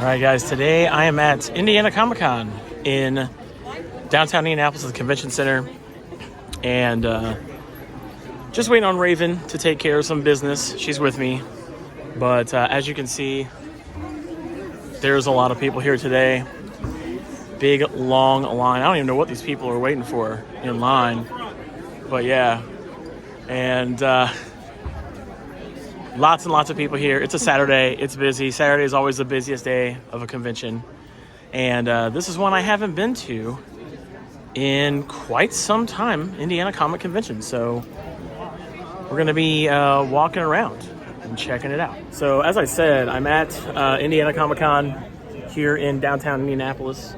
All right, guys, today I am at Indiana Comic-Con in downtown Indianapolis at the Convention Center. And just waiting on Raven to take care of some business. She's with me. But as you can see, there's a lot of people here today. Big, long line. I don't even know what these people are waiting for in line. But yeah. And lots and lots of people here. It's a Saturday. It's busy. Saturday is always the busiest day of a convention. And this is one I haven't been to in quite some time, Indiana Comic Convention. So we're going to be walking around and checking it out. So as I said, I'm at Indiana Comic-Con here in downtown Indianapolis.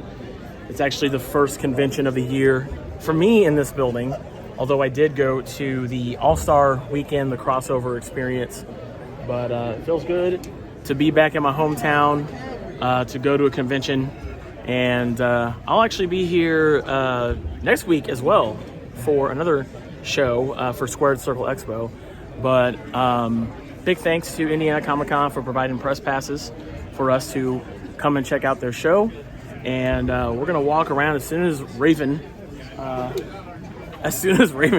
It's actually the first convention of the year for me in this building, although I did go to the All-Star Weekend, the crossover experience. But it feels good to be back in my hometown, to go to a convention. And I'll actually be here next week as well for another show for Squared Circle Expo. But big thanks to Indiana Comic-Con for providing press passes for us to come and check out their show. And we're going to walk around as soon as Raven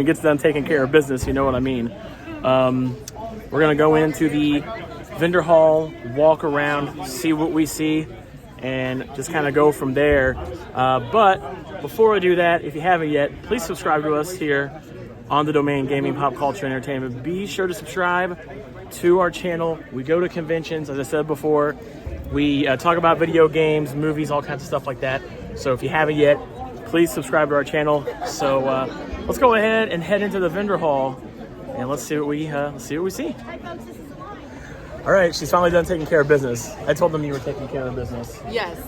gets done taking care of business, you know what I mean. We're going to go into the vendor hall, walk around, see what we see, and just kind of go from there. But before I do that, if you haven't yet, please subscribe to us here on the Domain Gaming, Pop Culture, Entertainment. Be sure to subscribe to our channel. We go to conventions, as I said before. We talk about video games, movies, all kinds of stuff like that. So if you haven't yet, please subscribe to our channel. So let's go ahead and head into the vendor hall, and let's see what we see. All right, she's finally done taking care of business. I told them you were taking care of business. Yes.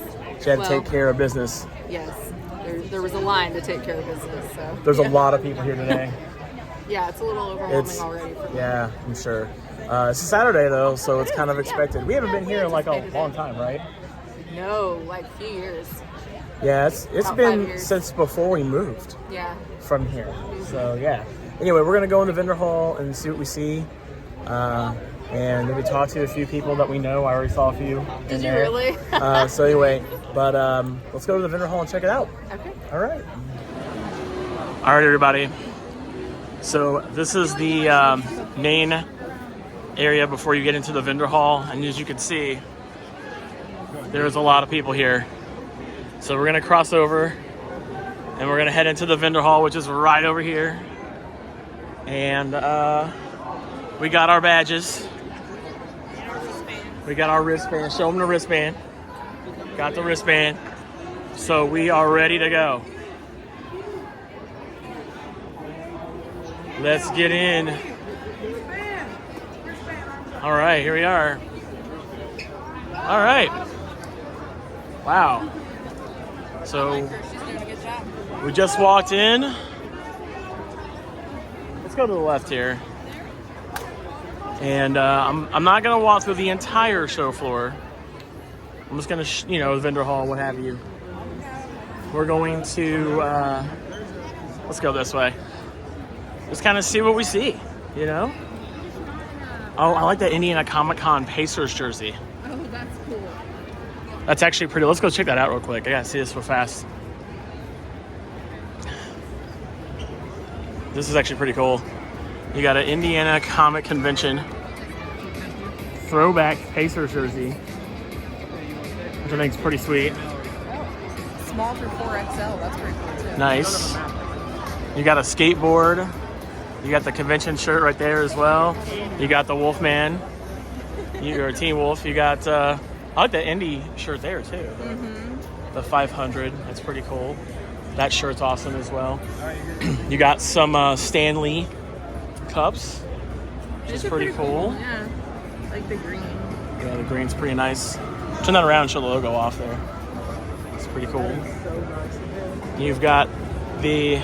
She had to take care of business. Yes. There was a line to take care of business. So there's a lot of people here today. Yeah, it's a little overwhelming already for me. Yeah, I'm sure. It's a Saturday though, so it's kind of expected. We haven't been here in like a long time, right? No, like a few years. Yeah, it's been since before we moved. Yeah. From here. So yeah. Anyway, we're gonna go in the vendor hall and see what we see. And maybe talk to a few people that we know. I already saw a few. Did you really? So anyway, but let's go to the vendor hall and check it out. Okay. All right. All right, everybody. So this is the main area before you get into the vendor hall. And as you can see, there's a lot of people here. So we're going to cross over and we're going to head into the vendor hall, which is right over here. And we got our badges. We got our wristband. Show them the wristband. Got the wristband. So we are ready to go. Let's get in. All right, here we are. All right. Wow. So we just walked in. Let's go to the left here. And I'm not going to walk through the entire show floor. I'm just going to, the vendor hall, what have you. We're going to, let's go this way. Just kind of see what we see, Oh, I like that Indiana Comic-Con Pacers jersey. Oh, that's cool. That's actually pretty. Let's go check that out real quick. I got to see this real fast. This is actually pretty cool. You got an Indiana Comic Convention throwback Pacers jersey, which I think is pretty sweet. Small through 4XL. That's pretty cool too. Nice. You got a skateboard. You got the convention shirt right there as well. You got the Wolfman. You're a Teen Wolf. You got, I like the Indy shirt there too. Mm-hmm. The 500. That's pretty cool. That shirt's awesome as well. You got some Stan Lee cups, which is pretty cool. Yeah, like the green. Yeah, the green's pretty nice. Turn that around and show the logo off there. It's pretty cool. You've got the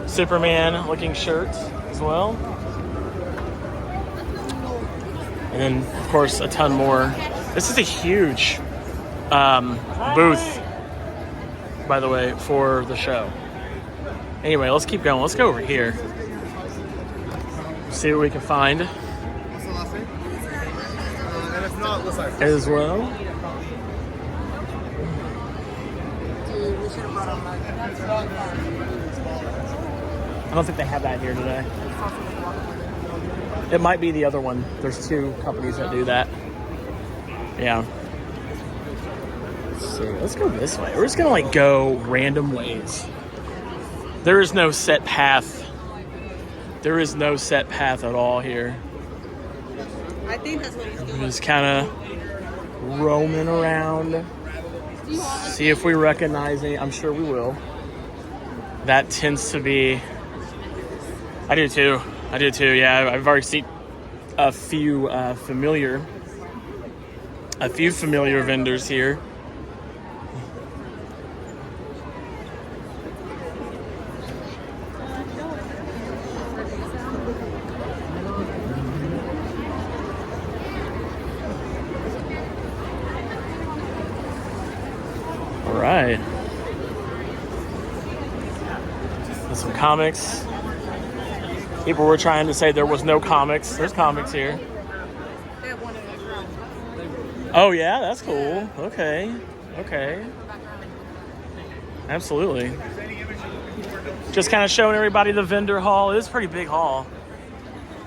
Superman looking shirt as well. And then, of course, a ton more. This is a huge booth, by the way, for the show. Anyway, let's keep going. Let's go over here. See what we can find. What's the last name? And if not, as well. should have brought a mug. That's really fun. I don't think they have that here today. It's also the guacamole. It might be the other one. There's 2 companies that do that. Yeah. Let's see. Let's go this way. We're just gonna like go random ways. There is no set path. There is no set path at all here. I think that's what he's doing. We're just kind of roaming around. See if we recognize any. I'm sure we will. That tends to be. I do too. Yeah, I've already seen a few familiar vendors here. All right. And some comics. People were trying to say there was no comics. There's comics here. They have one in the room. Oh yeah, that's cool. Okay. Absolutely. Just kind of showing everybody the vendor hall. It is a pretty big hall.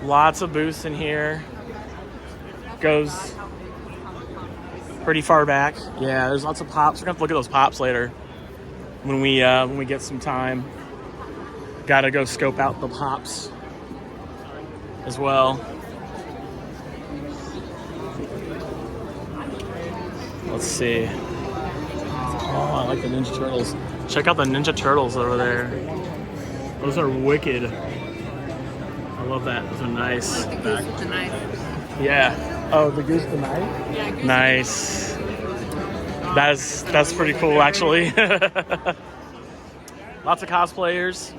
Lots of booths in here. Goes pretty far back. Yeah, there's lots of pops. We're gonna have to look at those pops later when we get some time. Gotta go scope out the pops as well. Let's see. Oh, I like the Ninja Turtles. Check out the Ninja Turtles over there. Those are wicked. I love that. Those are nice. The goose with the knife. Yeah. Oh, the goose with the knife? Yeah, goose. Nice. That's pretty cool, actually. Lots of cosplayers.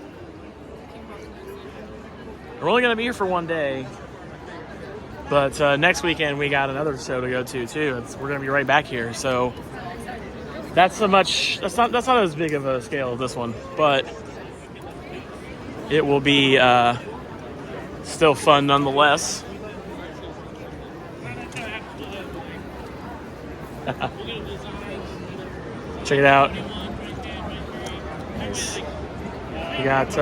We're only going to be here for one day. But next weekend, we got another show to go to, too. We're going to be right back here. So that's not as big of a scale of this one. But it will be still fun nonetheless. Check it out. Nice. You got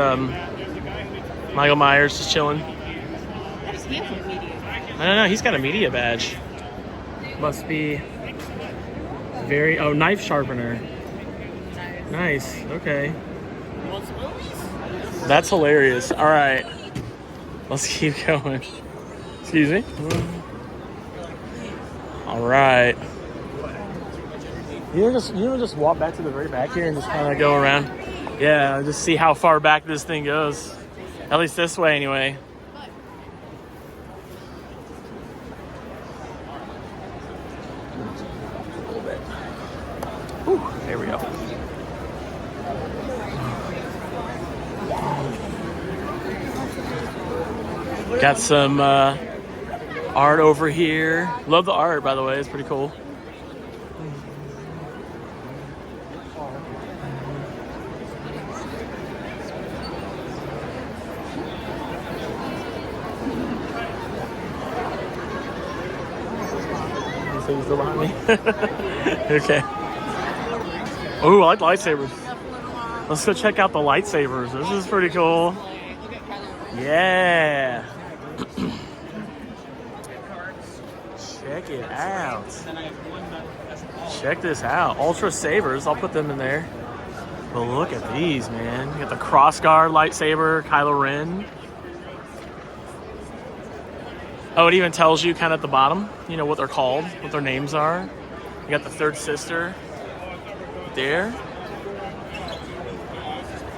Michael Myers just chilling. What is he from media? I don't know. He's got a media badge. Must be very. Oh, knife sharpener. Nice. Okay. That's hilarious. All right. Let's keep going. Excuse me. All right. You know, just walk back to the very back here and just kind of go around. Yeah, just see how far back this thing goes. At least this way, anyway. A little bit. Whew, there we go. Got some art over here. Love the art, by the way. It's pretty cool. Things still behind me. Okay. Oh, I like lightsabers. Let's go check out the lightsabers. This is pretty cool. Yeah. Check it out. Check this out. Ultra sabers. I'll put them in there. But look at these, man. You got the crossguard lightsaber, Kylo Ren. Oh, it even tells you kind of at the bottom, you know, what they're called, what their names are. You got the third sister there.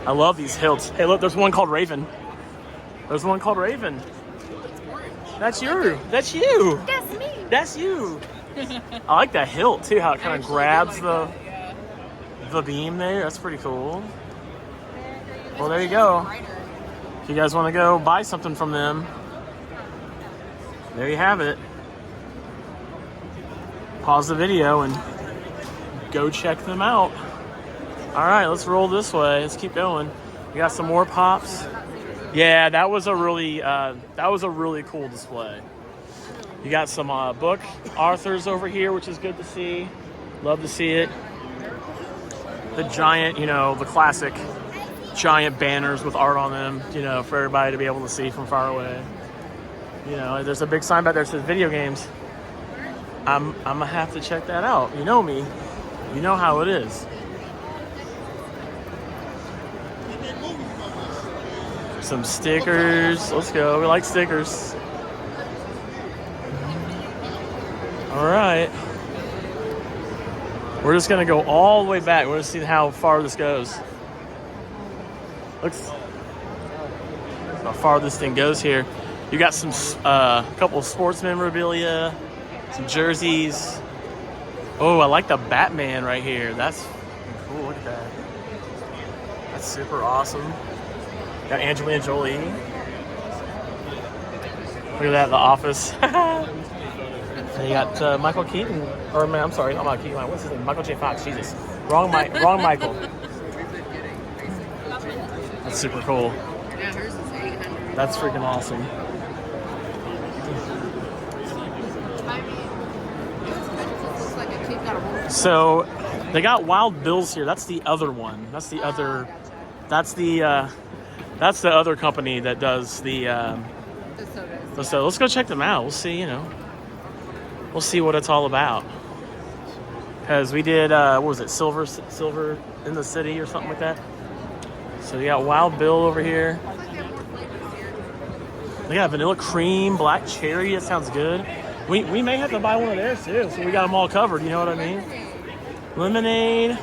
I love these hilts. Hey, look, there's one called Raven. There's one called Raven. That's you. That's you. That's me. That's you. I like that hilt, too, how it kind of grabs the beam there. That's pretty cool. Well, there you go. If you guys want to go buy something from them, there you have it. Pause the video and go check them out. All right, let's roll this way. Let's keep going. We got some more pops. Yeah, that was a really cool display. You got some book authors over here, which is good to see. Love to see it. the giant, you know, the classic giant banners with art on them, you know, for everybody to be able to see from far away. You know, there's a big sign back there that says video games. I'm gonna have to check that out. You know me. You know how it is. Some stickers. Let's go. We like stickers. All right. We're just gonna go all the way back. We're gonna see how far this goes. Looks how far this thing goes here. You got some couple of sports memorabilia, some jerseys. Oh, I like the Batman right here. That's cool. Look at that. That's super awesome. Got Angelina Jolie. Look at that, The Office. And you got Michael Keaton, or man, I'm sorry, not Michael Keaton. What's his name? Michael J. Fox. Jesus, wrong Michael. That's super cool. Yeah, hers is 800. That's freaking awesome. Looks like a kid got a wolf. So they got Wild Bills here. That's the other one. That's the other. That's the other company that does the sodas. So let's go check them out. We'll see. You know, we'll see what it's all about. Because we did what was it? Silver in the City or something like that. So you got Wild Bill over here. Looks like they have more flavors here. They got vanilla cream, black cherry. That sounds good. We may have to buy one of theirs too. So we got them all covered. You know what I mean? Lemonade.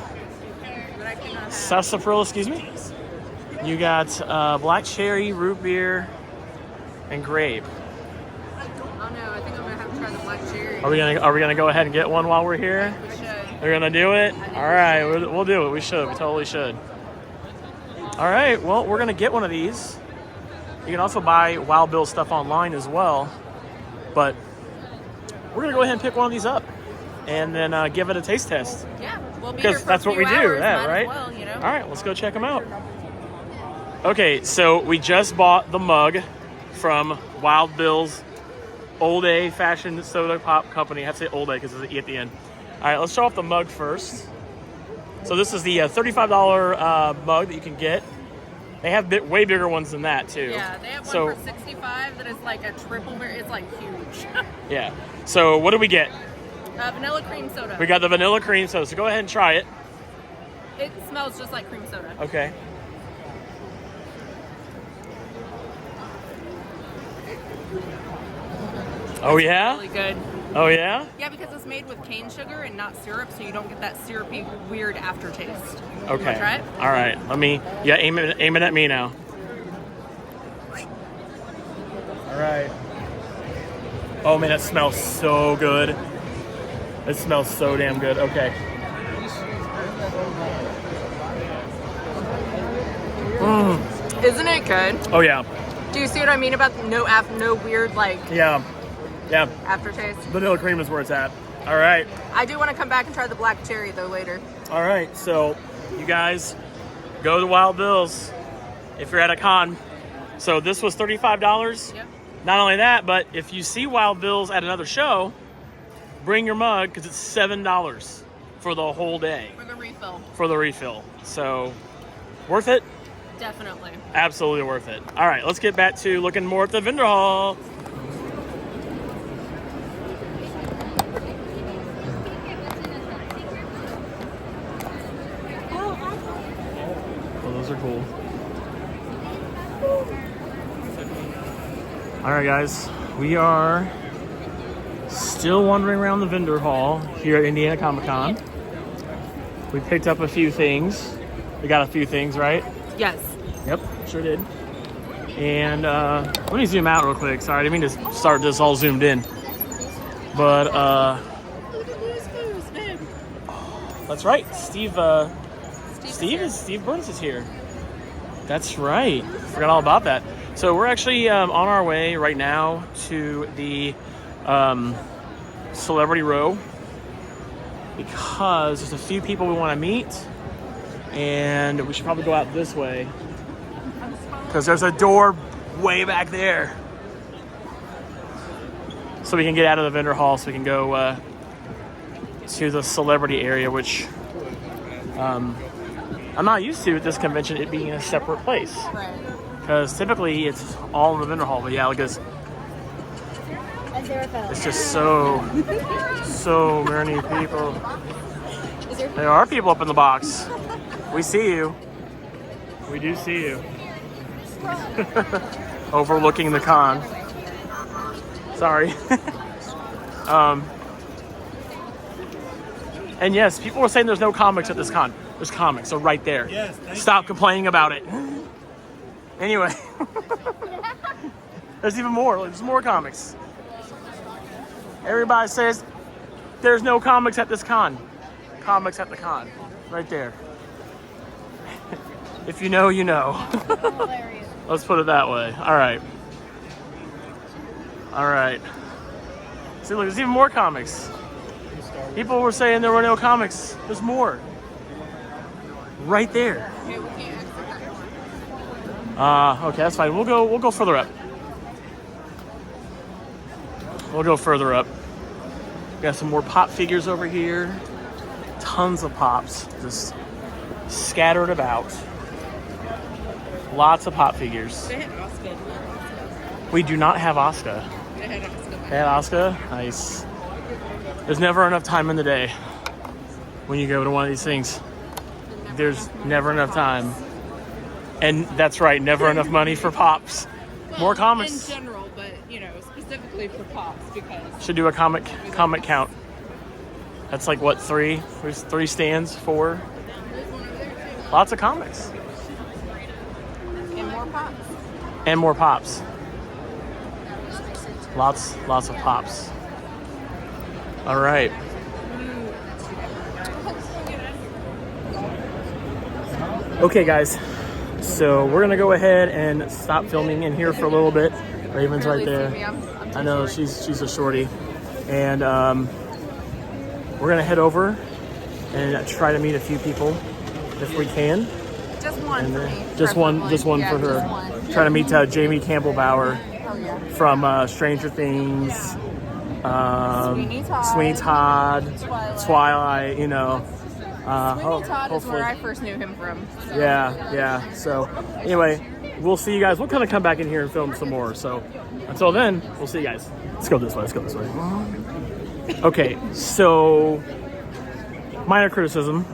But I cannot have. Sarsaparilla, excuse me. You got black cherry, root beer, and grape. Oh no, I think I'm gonna have to try the black cherry. Are we gonna go ahead and get one while we're here? We should. We're gonna do it. All right, we'll do it. We should. We totally should. All right. Well, we're gonna get one of these. You can also buy Wild Bill stuff online as well, but we're gonna go ahead and pick one of these up and then give it a taste test. Yeah, we'll be here Because for that's a what we few do, hours, yeah, might as right? well, you know? All right, let's go check them out. Okay, so we just bought the mug from Wild Bill's Old A Fashion Soda Pop Company. I have to say Old A because there's an E at the end. All right, let's show off the mug first. So this is the $35 mug that you can get. They have way bigger ones than that too. Yeah, they have one for $65 that is like a triple. It's like huge. Yeah. So what do we get? Vanilla cream soda. We got the vanilla cream soda. So go ahead and try it. It smells just like cream soda. Okay. Oh yeah? Really good. Oh yeah? Yeah, because it's made with cane sugar and not syrup, so you don't get that syrupy, weird aftertaste. Okay. You wanna try it? All right. Aim it at me now. All right. Oh man, that smells so good. It smells so damn good. Okay. Isn't it good? Oh yeah. Do you see what I mean about no weird like Yeah. Yeah. aftertaste? Vanilla cream is where it's at. All right. I do want to come back and try the black cherry though later. All right. So you guys go to Wild Bill's if you're at a con. So this was $35. Yep. Not only that, but if you see Wild Bill's at another show, bring your mug because it's $7 for the whole day For the refill. for the refill. So worth it? Definitely. Absolutely worth it. All right, let's get back to looking more at the vendor hall. Oh, those are cool. All right, guys, we are still wandering around the vendor hall here at Indiana Comic Con. We picked up a few things. We got a few things, right? Yes. Yep, sure did. And let me zoom out real quick. Sorry, I didn't mean to start this all zoomed in. But that's right. Steve Burns is here. That's right. Forgot all about that. So we're actually on our way right now to the Celebrity Row because there's a few people we want to meet, and we should probably go out this way because there's a door way back there, so we can get out of the vendor hall so we can go to the celebrity area, which I'm not used to at this convention it being a separate place. Right. Because typically it's all in the vendor hall. But yeah, because it's just so many people. There are people up in the box. We see you. We do see you. Overlooking the con. Sorry. And yes, people were saying there's no comics at this con. There's comics, so right there. Yes, Stop complaining about it. Anyway. There's even more. There's more comics. Everybody says there's no comics at this con. Comics at the con. Right there. If you know, you know. Let's put it that way. All right. All right. See, look, there's even more comics. People were saying there were no comics. There's more. Right there. Okay, we can't exit that door. Okay, that's fine. We'll go further up. We'll go further up. Got some more pop figures over here. Tons of pops just scattered about. Lots of pop figures. They had Oscar. We do not have Asuka. They had Oscar. They had Asuka? Nice. There's never enough time in the day when you go to one of these things. There's never enough time. And that's right, never enough money for pops. Well, More comics. in general, but specifically for pops because Should do a comic count. That's like what, 3? There's 3 stands, 4. Lots of comics. and more pops. And more pops. Lots of pops. All right. Okay, guys. So we're gonna go ahead and stop filming in here for a little bit. Raven's right there. I know she's a shorty, and we're gonna head over and try to meet a few people if we can. Just one for me. Just one Yeah, for her. just one. Try to meet Jamie Campbell Bauer Oh, yeah. from Stranger Things, Sweeney Todd, Twilight. You know. Sweeney Todd is hopefully. where I first knew him from. So. Yeah. So anyway, we'll see you guys. We'll kind of come back in here and film some more. So until then, we'll see you guys. Let's go this way. Okay, so minor criticism.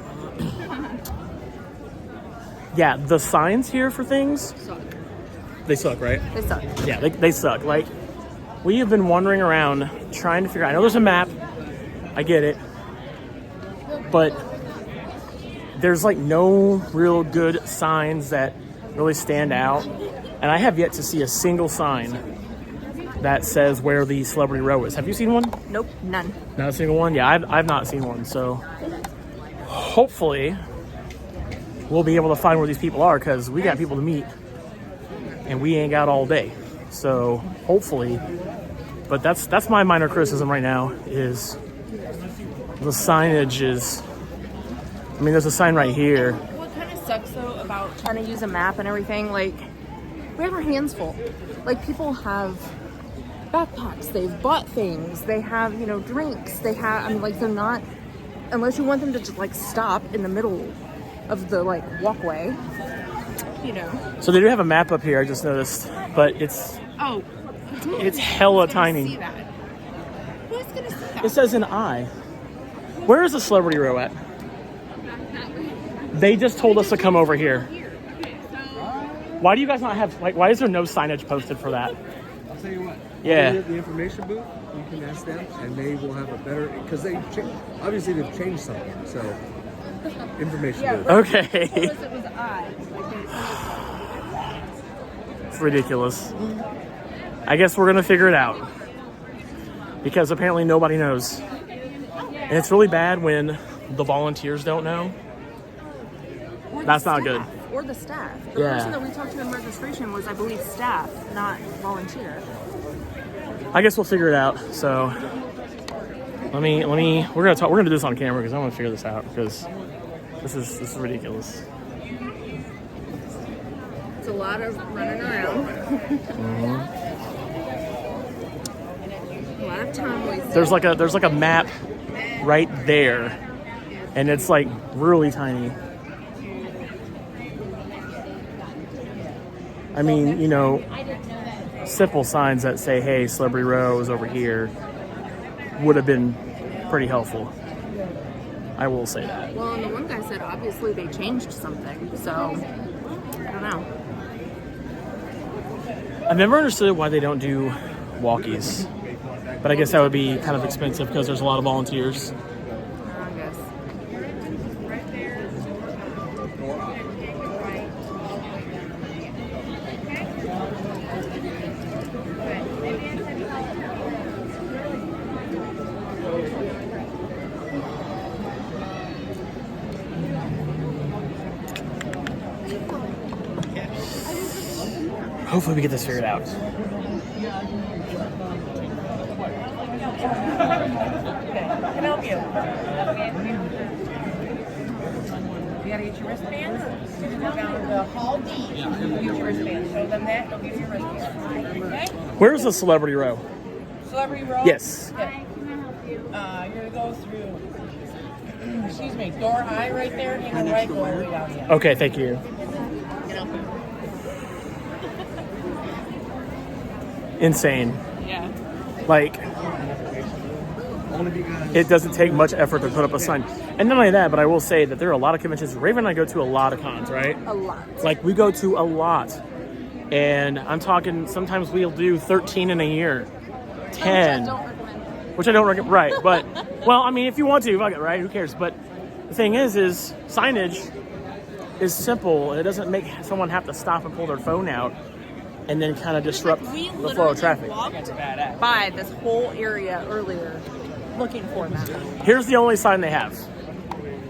Yeah, the signs here for things, they suck, right? They suck. Yeah, they suck. Like, we have been wandering around trying to figure out. I know there's a map. I get it. But there's like no real good signs that really stand out. And I have yet to see a single sign that says where the celebrity row is. Have you seen one? Nope, none. Not a single one? Yeah, I've not seen one. So hopefully we'll be able to find where these people are, because we got people to meet and we ain't got all day. So hopefully, but that's my minor criticism right now is the signage is, I mean, there's a sign right here. What kind of sucks though about trying to use a map and everything, like, we have our hands full. Like, people have backpacks, they've bought things, they have, drinks, they have, like, they're not, unless you want them to just, like, stop in the middle of the, like, walkway, So they do have a map up here, I just noticed, but it's hella tiny. See that? Who's gonna see that? It says an I. Where is the celebrity row at? They just told us to come over here. Why do you guys not have, like, why is there no signage posted for that? I'll tell you what. Yeah. The information booth, you can ask them, and they will have a better, because obviously they've changed something. So, information booth. Okay. It was I. It's ridiculous. I guess we're gonna figure it out, because apparently nobody knows. And it's really bad when the volunteers don't know. That's not good. Or the staff. The person that we talked to in registration was, I believe, staff, not volunteer. I guess we'll figure it out. So we're gonna do this on camera, because I want to figure this out, because this is ridiculous. It's a lot of running around. A lot of time wasted. There's like a map right there, and it's like really tiny. I mean, you know, simple signs that say, hey, Celebrity Row is over here would have been pretty helpful. I will say that. Well, and the one guy said obviously they changed something, so I don't know. I've never understood why they don't do walkies, but I guess that would be kind of expensive because there's a lot of volunteers. I guess. Hopefully we get this figured out. Can I help you? You gotta get your wristbands. Go down to Hall D. Get your wristbands. Show them that. They'll give you your wristbands. Okay? Where's the Celebrity Row? Celebrity Row? Yes. Hi, can I help you? You're gonna go through, excuse me, door I right there, and the right go all the way down here. Okay, thank you. Insane. Yeah. Like, it doesn't take much effort to put up a sign. And not only that, but I will say that there are a lot of conventions. Raven and I go to a lot of cons, right? A lot. Like, we go to a lot. And I'm talking, sometimes we'll do 13 in a year. 10. Which I don't recommend. Right, but, well, I mean, if you want to, fuck it, right? Who cares? But the thing is signage is simple. It doesn't make someone have to stop and pull their phone out and then kind of disrupt the flow of traffic. Walked by this whole area earlier looking for that. Here's the only sign they have.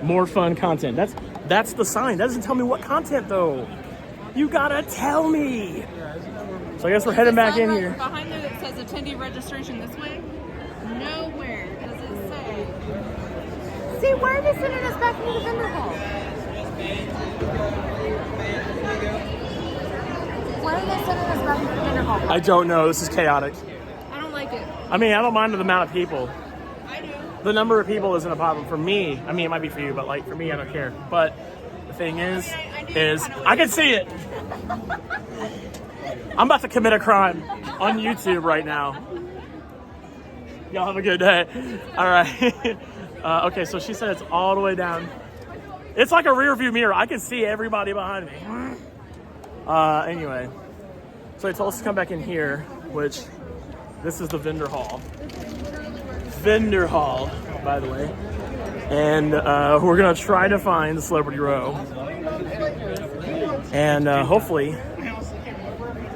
More fun content. That's the sign. That doesn't tell me what content, though. You gotta tell me. So I guess we're heading back in here. Behind there that says attendee registration this way. Nowhere does it say. See, why are they sending us back into the vendor hall? Why are they sending us back into the vendor hall? I don't know. This is chaotic. I don't like it. I mean, I don't mind the amount of people. I do. The number of people isn't a problem for me. I mean, it might be for you, but like for me, I don't care. But the thing is I can see it. I'm about to commit a crime on YouTube right now. Y'all have a good day. All right. Okay, so she said it's all the way down. It's like a rear view mirror. I can see everybody behind me. Anyway, so they told us to come back in here, which this is the vendor hall. Vendor hall, by the way. And we're gonna try to find the Celebrity Row. And hopefully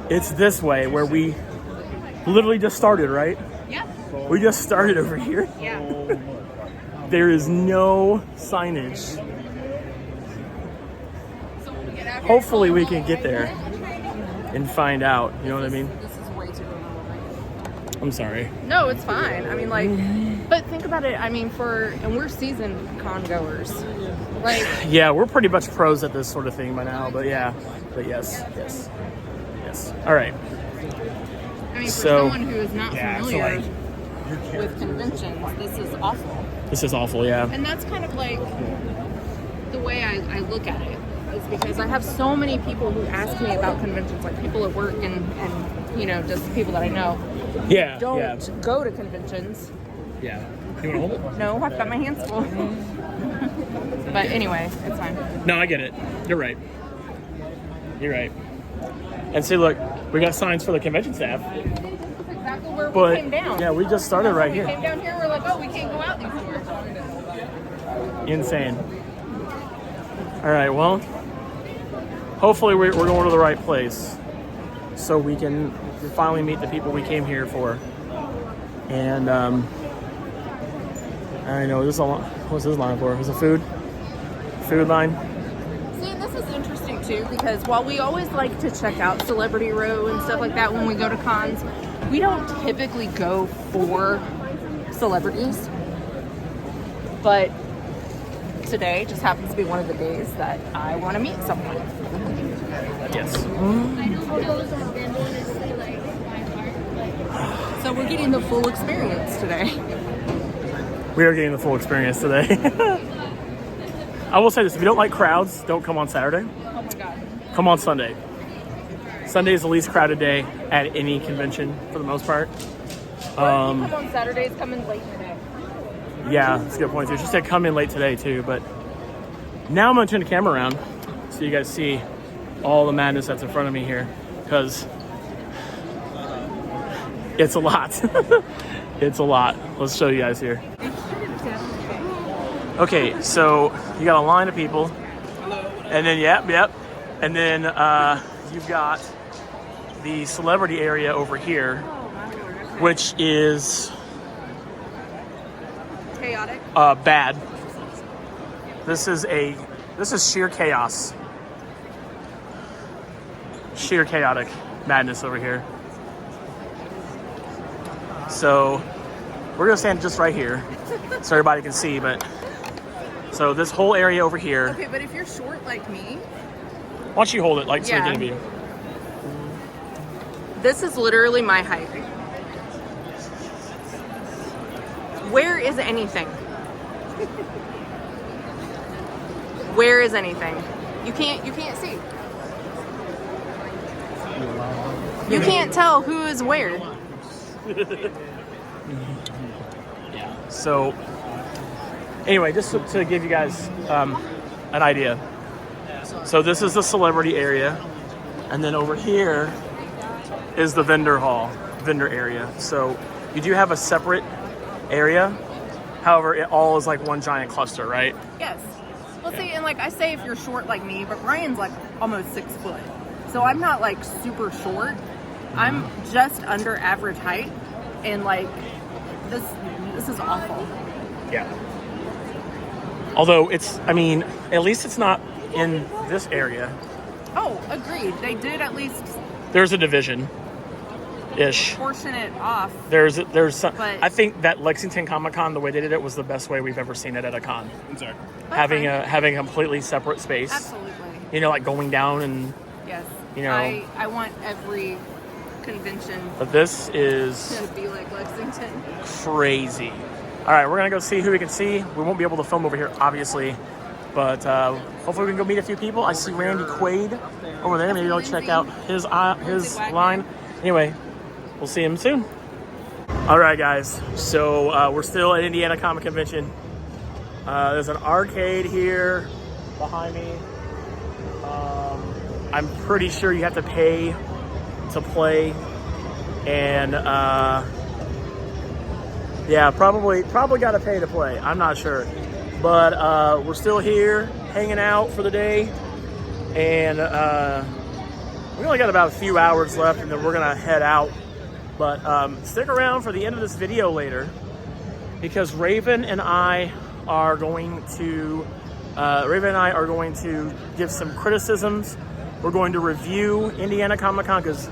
it's this way where we literally just started, right? Yeah. We just started over here. Yeah. There is no signage. Hopefully we can get there and find out. You know what I mean? This is way too overwhelming. I'm sorry. No, it's fine. I mean, like, but think about it. I mean, and we're seasoned con goers. Like, Yeah, we're pretty much pros at this sort of thing by now. But yeah, but yes. All right. I mean, for So- someone who is not familiar with conventions, this is awful. This is awful. Yeah. And that's kind of like the way I look at it, is because I have so many people who ask me about conventions, like people at work and you know, just people that I know Yeah. don't go to conventions. Yeah. You want to hold it? No, I've got my hands full. But anyway, it's fine. No, I get it. You're right. And see, look, we got signs for the convention staff. That's exactly where But we came down. yeah, we just started right We here. came down here, we're like, oh, we can't go out these doors. Insane. All right, well, hopefully we're going to the right place so we can finally meet the people we came here for. And I know this is a what's this line for? Is it food line? See, and this is interesting too, because while we always like to check out Celebrity Row and stuff like that when we go to cons, we don't typically go for celebrities. But today just happens to be one of the days that I want to meet someone. Yes. So we're getting the full experience today. We are getting the full experience today. I will say this, if you don't like crowds, don't come on Saturday. Oh my god. Come on Sunday. Sunday is the least crowded day at any convention for the most part. Come on Saturdays, come in late today. Yeah, that's a good point too. She said come in late today too, but now I'm gonna turn the camera around so you guys see all the madness that's in front of me here, because it's a lot. It's a lot. Let's show you guys here. Okay, so you got a line of people, and then yep, and then you've got the celebrity area over here, which is Chaotic. bad. This is sheer chaos. Sheer chaotic madness over here. So we're gonna stand just right here so everybody can see, but so this whole area over here. Okay, but if you're short like me, Why don't you hold it like so we Yeah. can view? this is literally my height. Where is anything? Where is anything? You can't see. You can't tell who is where. So anyway, just to give you guys an idea. So this is the celebrity area, and then over here is the vendor area. So you do have a separate area. However, it all is like one giant cluster, right? Yes. Well, see, and like I say, if you're short like me, but Ryan's like almost 6 foot, so I'm not like super short. I'm just under average height, and like this is awful. Yeah. Although at least it's not in this area. Oh, agreed. They did at least There's a division. Ish. portion it off. There's some. But- I think that Lexington Comic Con, the way they did it, was the best way we've ever seen it at a con. I'm sorry. Having a completely separate space. Absolutely. You know, like going down and. Yes. You know. I want every convention But this is to be like Lexington. crazy. All right, we're gonna go see who we can see. We won't be able to film over here, obviously, but hopefully we can go meet a few people. I see Randy Quaid over there. Maybe I'll check out his line. Anyway, we'll see him soon. All right, guys. So we're still at Indiana Comic Convention. There's an arcade here behind me. I'm pretty sure you have to pay to play, and yeah, probably got to pay to play. I'm not sure, but we're still here hanging out for the day, and we only got about a few hours left, and then we're gonna head out. But stick around for the end of this video later, because Raven and I are going to give some criticisms. We're going to review Indiana Comic Con because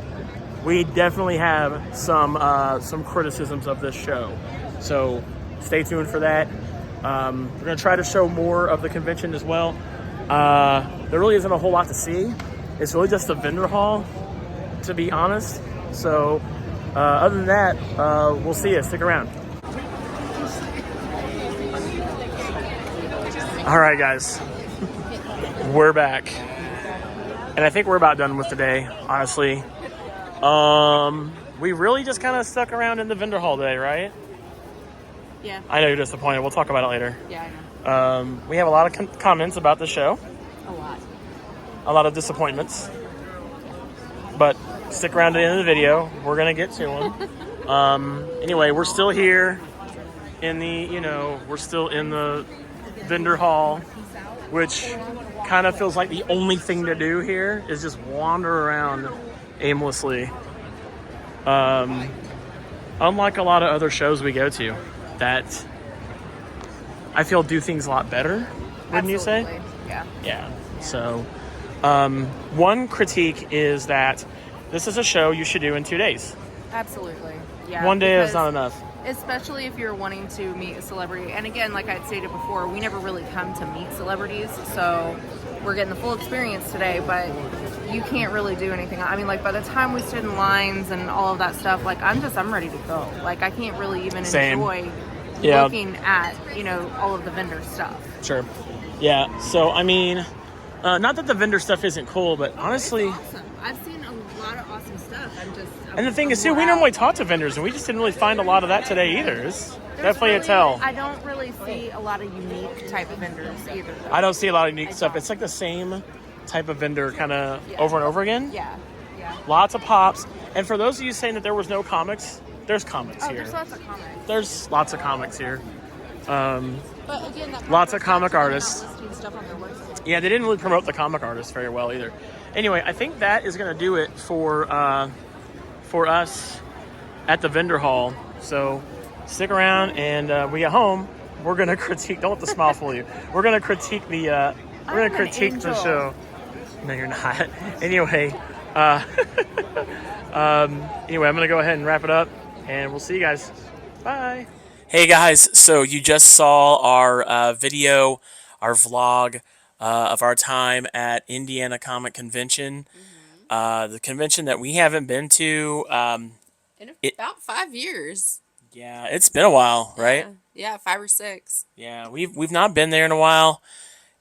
we definitely have some criticisms of this show. So stay tuned for that. We're going to try to show more of the convention as well. There really isn't a whole lot to see. It's really just a vendor hall, to be honest. So other than that, we'll see you. Stick around. All right, guys. We're back. And I think we're about done with today, honestly. We really just kind of stuck around in the vendor hall today, right? Yeah. I know you're disappointed. We'll talk about it later. Yeah, I know. We have a lot of comments about the show. A lot of disappointments. But stick around to the end of the video. We're going to get to them. Anyway, we're still here in we're still in the vendor hall, which kind of feels like the only thing to do here is just wander around aimlessly. Unlike a lot of other shows we go to that I feel do things a lot better, wouldn't you say? Yeah. Yeah. So one critique is that this is a show you should do in 2 days. Absolutely. Yeah. One day is because- not enough. Especially if you're wanting to meet a celebrity. And again, like I'd stated before, we never really come to meet celebrities, so we're getting the full experience today, but you can't really do anything. I mean, like by the time we stood in lines and all of that stuff, like I'm ready to go. Like I can't really even Same. enjoy Yeah. looking at, all of the vendor stuff. Sure. Yeah. So, I mean, not that the vendor stuff isn't cool, but honestly, It's awesome. I've seen a lot lot of awesome stuff. And the thing is, too, we normally talk to vendors, and we just didn't really find a lot of that today either. It's definitely a tell. I don't really see a lot of unique type of vendors either. I don't see a lot of unique stuff. It's like the same type of vendor kind of over and over again. Yeah. Lots of pops. And for those of you saying that there was no comics, there's comics here. There's lots of comics. There's lots of comics here. But again, that Lots of comic artists. listing stuff on their website. Yeah, they didn't really promote the comic artists very well either. Anyway, I think that is going to do it for us at the vendor hall. So stick around, and when we get home, we're going to critique. Don't let the smile fool you. We're going to critique the. We're going to critique the show. No, you're not. Anyway, anyway, I'm going to go ahead and wrap it up, and we'll see you guys. Bye. Hey guys, so you just saw our video, our vlog of our time at Indiana Comic Convention. The convention that we haven't been to. In about 5 years. Yeah, it's been a while, right? Yeah, 5 or 6. Yeah, we've not been there in a while,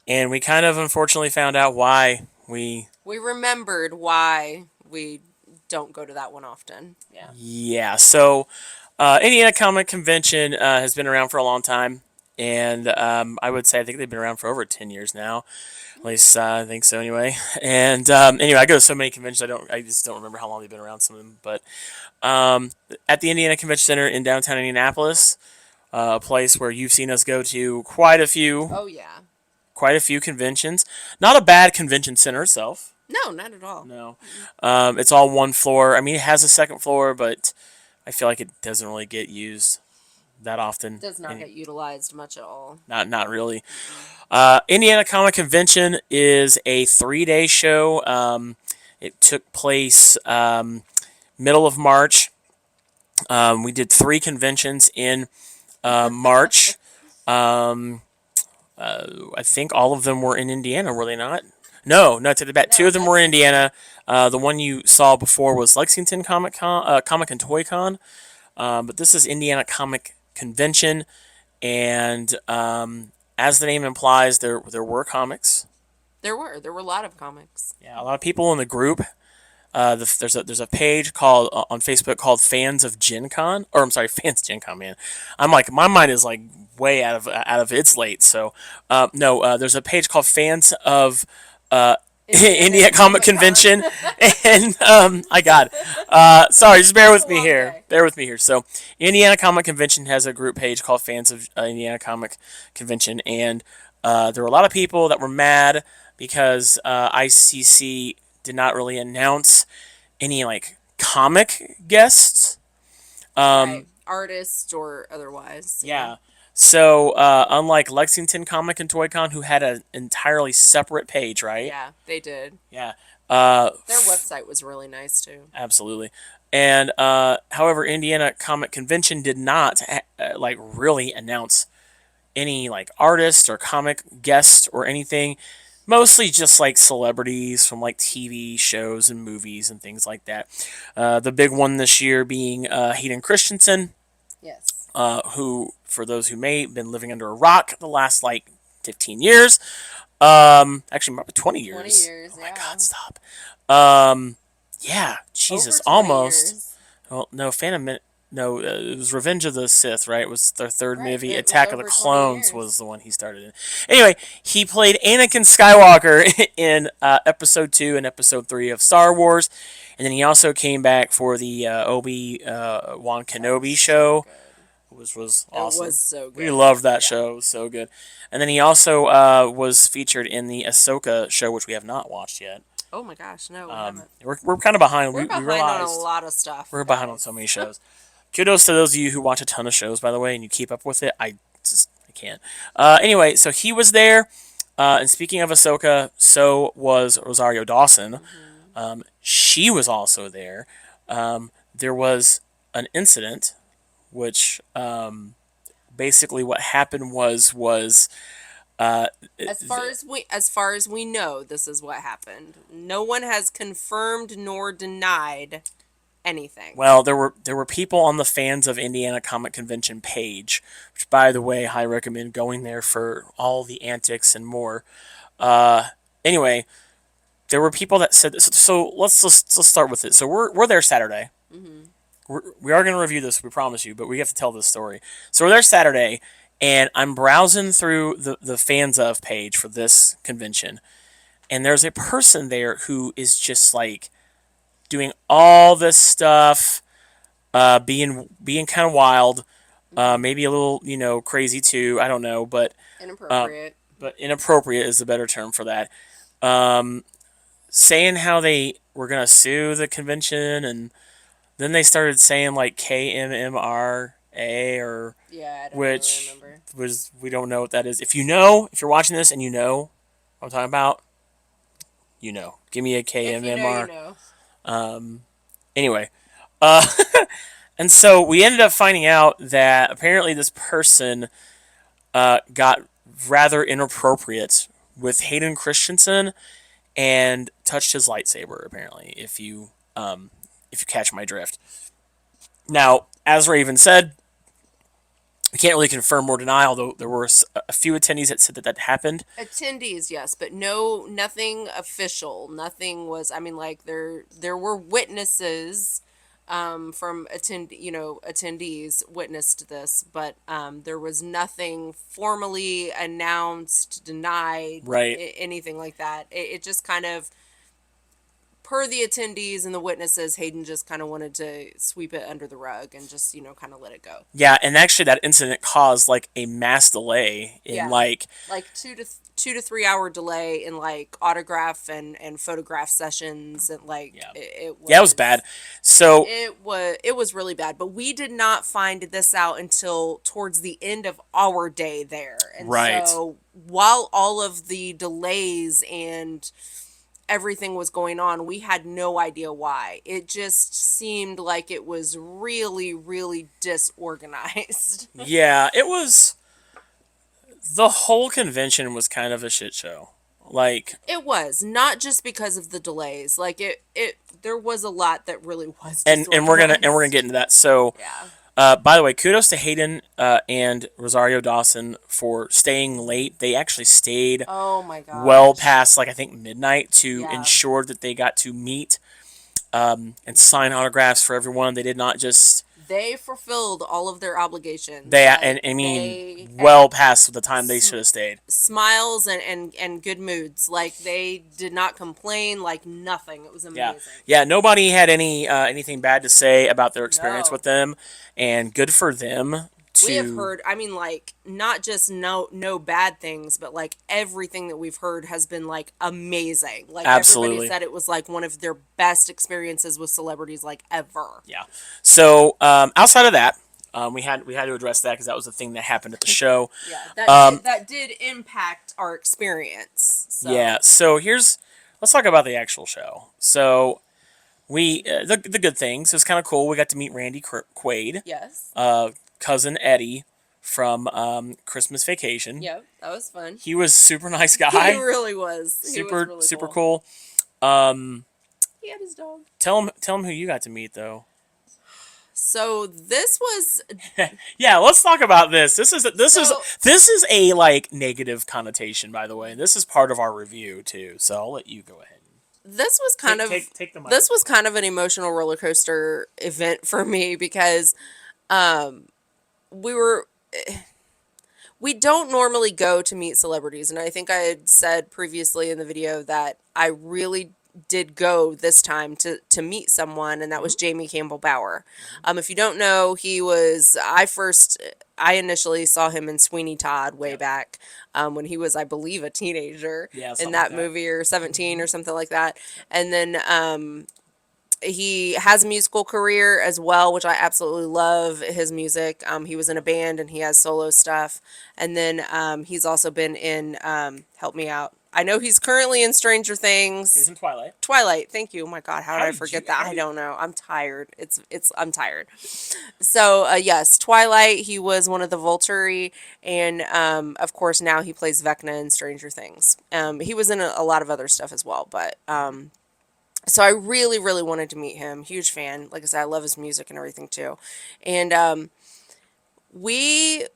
and we kind of unfortunately found out why we remembered why we don't go to that one often. Yeah. Yeah, so Indiana Comic Convention has been around for a long time, and I would say I think they've been around for over 10 years now. At least I think so, anyway. And anyway, I go to so many conventions I just don't remember how long they've been around. Some of them, but at the Indiana Convention Center in downtown Indianapolis, a place where you've seen us go to quite a few. Oh yeah. Quite a few conventions. Not a bad convention center itself. No, not at all. No, it's all one floor. I mean, it has a second floor, but I feel like it doesn't really get used that often. Does not get utilized much at all. Not really. Indiana Comic Convention is a 3-day show. It took place middle of March. We did 3 conventions in March. I think all of them were in Indiana, were they not? No, to the back. 2 of them were in Indiana. The one you saw before was Lexington Comic and Toy Con. But this is Indiana Comic Convention, and as the name implies, there were comics. There were a lot of comics. Yeah, a lot of people in the group. There's a page called on Facebook called Fans of Gen Con, or I'm sorry, Fans Gen Con. Man, I'm like, my mind is like way out of its late. So no, there's a page called Fans of Indiana Comic Convention, and I got it. Sorry, just bear with me here. Bear with me here. So Indiana Comic Convention has a group page called Fans of Indiana Comic Convention, and there were a lot of people that were mad because ICC did not really announce any like comic guests, Right. Artists or otherwise. Yeah. So unlike Lexington Comic and Toy Con, who had an entirely separate page, right? Yeah, they did. Yeah. Their website was really nice too. Absolutely. And however, Indiana Comic Convention did not like really announce any like artist or comic guest or anything. Mostly just like celebrities from like TV shows and movies and things like that. The big one this year being Hayden Christensen. Yes. Who, for those who may have been living under a rock the last like 15 years. Actually, probably 20 years. 20 years, Oh my yeah. God, stop. Yeah, Jesus, Over 20 almost. years. Well, no, No, it was Revenge of the Sith, right? It was their third Right, movie. it was Attack of the over 20 Clones years. was the one he started in. Anyway, he played Anakin Skywalker in Episode 2 and Episode 3 of Star Wars. And then he also came back for the Obi-Wan Kenobi show, which was awesome. It was so good. We loved that show. It was so good. And then he also was featured in the Ahsoka show, which we have not watched yet. Oh my gosh, no, we haven't. We're kind of behind. We're we behind realized on a lot of stuff. we're behind on so many shows. Kudos to those of you who watch a ton of shows, by the way, and you keep up with it. I can't. Anyway, so he was there. And speaking of Ahsoka, so was Rosario Dawson. She was also there. There was an incident, which basically what happened was As far as we know, this is what happened. No one has confirmed nor denied anything. well, there were people on the Fans of Indiana Comic Convention page, which, by the way, I recommend going there for all the antics and more. Anyway, there were people that said this. So let's start with it. So we're there Saturday. We are going to review this, we promise you, but we have to tell this story. So we're there Saturday, and I'm browsing through the fans of page for this convention, and there's a person there who is just like doing all this stuff, being kind of wild, maybe a little crazy too. I don't know, Inappropriate. but inappropriate is the better term for that. Saying how they were gonna sue the convention, and then they started saying like KMMRA or Yeah, I don't which really remember. was we don't know what that is. If you're watching this and you know what I'm talking about, give me a If you know, KMMR. you know. Anyway, uh, and so we ended up finding out that apparently this person got rather inappropriate with Hayden Christensen and touched his lightsaber. Apparently, if you catch my drift. Now, as Raven said, we can't really confirm or deny, although there were a few attendees that said that happened. Attendees, yes, but nothing official. Nothing was. I mean, like there were witnesses from attendees witnessed this, but there was nothing formally announced, denied, Right. anything like that. It just kind of, per the attendees and the witnesses, Hayden just kind of wanted to sweep it under the rug and just kind of let it go. Yeah, and actually that incident caused like a mass delay in Yeah. like 2 to 3 hour delay in like autograph and photograph sessions, and like Yeah. it was, yeah, it was bad. So it was really bad, but we did not find this out until towards the end of our day there. And Right. so while all of the delays and everything was going on, we had no idea why. It just seemed like it was really, really disorganized. yeah, it was. The whole convention was kind of a shit show. Like, It was not just because of the delays. Like it there was a lot that really was and we're gonna disorganized. get into that. So, Yeah. by the way, kudos to Hayden and Rosario Dawson for staying late. They actually stayed Oh my god. well past like I think midnight to Yeah. ensure that they got to meet and sign autographs for everyone. They did not just They fulfilled all of their obligations. they Like, and I mean they well past the time they should have stayed. smiles and good moods. Like they did not complain. Like nothing. It was amazing. Yeah. Nobody had anything bad to say about their experience No. with them, and good for them. We have heard, I mean, like, not just no bad things, but like everything that we've heard has been like amazing. Like Absolutely. everybody said it was like one of their best experiences with celebrities like ever. Yeah. So outside of that, we had to address that because that was the thing that happened at the show. Yeah, that did impact our experience. So. Yeah. So let's talk about the actual show. So we the good things. It was kind of cool. We got to meet Randy Quaid. Yes. Cousin Eddie from Christmas Vacation. Yep, that was fun. He was super nice guy. He really was. He was super really super cool. cool. He had his dog. Tell him who you got to meet though. So this was Yeah, let's talk about this. This is So- a like negative connotation, by the way. This is part of our review too. So I'll let you go ahead. this was kind of Take the this microphone. was kind of an emotional roller coaster event for me because we don't normally go to meet celebrities, and I think I had said previously in the video that I really did go this time to meet someone, and that was Jamie Campbell Bower. If you don't know, I initially saw him in Sweeney Todd way back when he was, I believe, a teenager Yeah, in something that like that. movie, or 17 or something like that. And then he has a musical career as well, which I absolutely love his music. He was in a band and he has solo stuff. And then he's also been in, help me out. I know he's currently in Stranger Things. He's in Twilight. Twilight, thank you. Oh my God, how did I did forget you- that? how I did- don't know. I'm tired. I'm tired. So yes, Twilight. He was one of the Volturi, and of course now he plays Vecna in Stranger Things. He was in a lot of other stuff as well, but so I really, really wanted to meet him. Huge fan. Like I said, I love his music and everything too. And we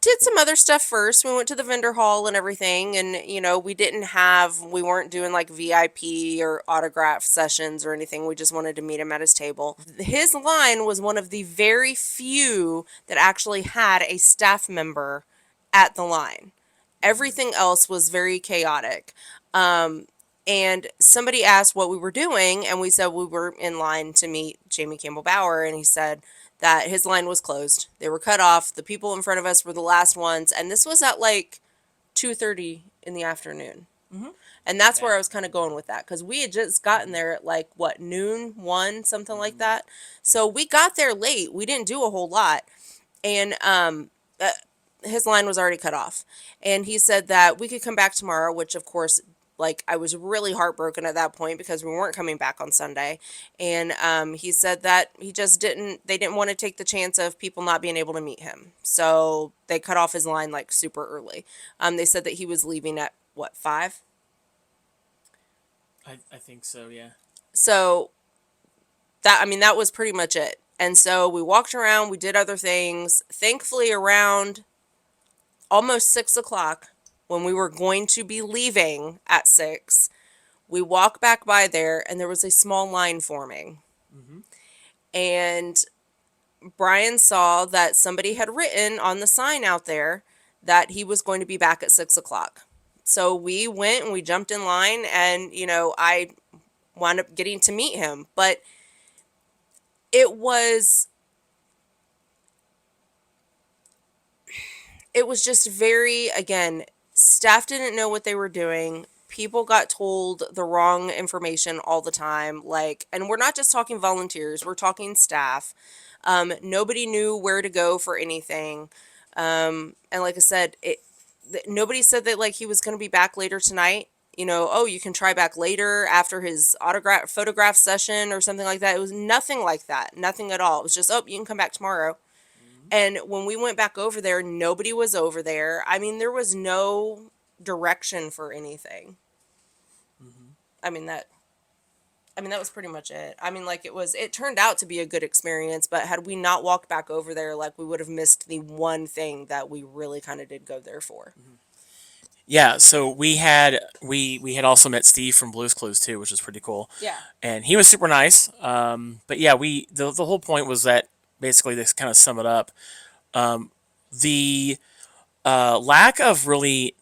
did some other stuff first. We went to the vendor hall and everything, and we weren't doing like VIP or autograph sessions or anything. We just wanted to meet him at his table. His line was one of the very few that actually had a staff member at the line. Everything else was very chaotic. And somebody asked what we were doing, and we said we were in line to meet Jamie Campbell Bower, and he said that his line was closed. They were cut off. The people in front of us were the last ones, and this was at like 2:30 in the afternoon. And that's where I was kind of going with that, because we had just gotten there at like what, noon, 1, something like that. So we got there late. We didn't do a whole lot, and his line was already cut off. And he said that we could come back tomorrow, which of course, like, I was really heartbroken at that point because we weren't coming back on Sunday. And he said that they didn't want to take the chance of people not being able to meet him. So they cut off his line like super early. They said that he was leaving at what, 5? I think so, yeah. So that was pretty much it. And so we walked around, we did other things. Thankfully, around almost 6 o'clock, when we were going to be leaving at 6, we walked back by there and there was a small line forming. And Brian saw that somebody had written on the sign out there that he was going to be back at 6 o'clock. So we went and we jumped in line, and, I wound up getting to meet him. But it was just very, again, staff didn't know what they were doing. People got told the wrong information all the time. And we're not just talking volunteers, we're talking staff. Nobody knew where to go for anything. And like I said, nobody said that like he was going to be back later tonight. You can try back later after his photograph session or something like that. It was nothing like that. Nothing at all. It was just, you can come back tomorrow. And when we went back over there, nobody was over there. I mean, there was no direction for anything. That was pretty much it. It turned out to be a good experience, but had we not walked back over there, like, we would have missed the one thing that we really kind of did go there for. Yeah, so we had also met Steve from Blue's Clues too, which was pretty cool. Yeah. And he was super nice. But yeah, the whole point was that, basically, this kind of sum it up. The lack of really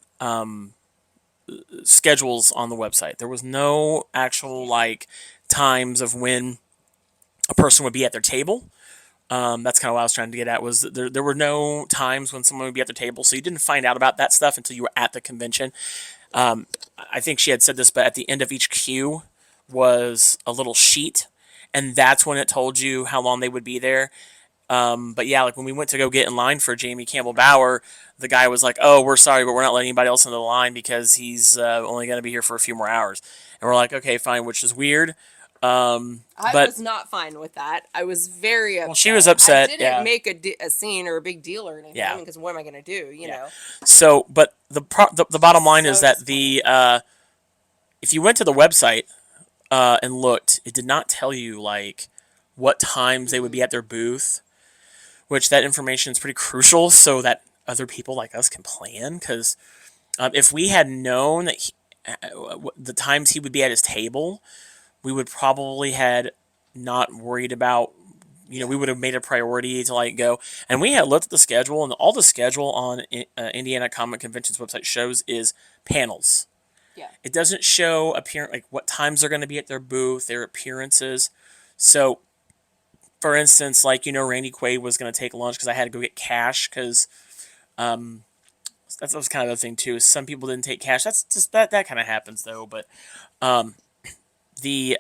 schedules on the website. There was no actual like times of when a person would be at their table. That's kind of what I was trying to get at, was there were no times when someone would be at their table, so you didn't find out about that stuff until you were at the convention. I think she had said this, but at the end of each queue was a little sheet, and that's when it told you how long they would be there. But yeah, like when we went to go get in line for Jamie Campbell Bower, the guy was like, "Oh, we're sorry, but we're not letting anybody else into the line because he's only going to be here for a few more hours." And we're like, "Okay, fine," which is weird. I But was not fine with that. I was very upset. well, she was upset. I didn't Yeah. make a scene or a big deal or anything. Yeah. Because what am I going to do? You know. So, but the bottom line is So that if you went to the website and looked, it did not tell you like what times they would be at their booth, which that information is pretty crucial so that other people like us can plan. Because if we had known that the times he would be at his table, we would probably had not worried about, we would have made a priority to like go. And we had looked at the schedule, and all the schedule on Indiana Comic Convention's website shows is panels. Yeah. It doesn't show like what times they're going to be at their booth, their appearances. So, for instance, like, Randy Quaid was going to take lunch because I had to go get cash because that was kind of the thing too. Some people didn't take cash. That's just that kind of happens though. But the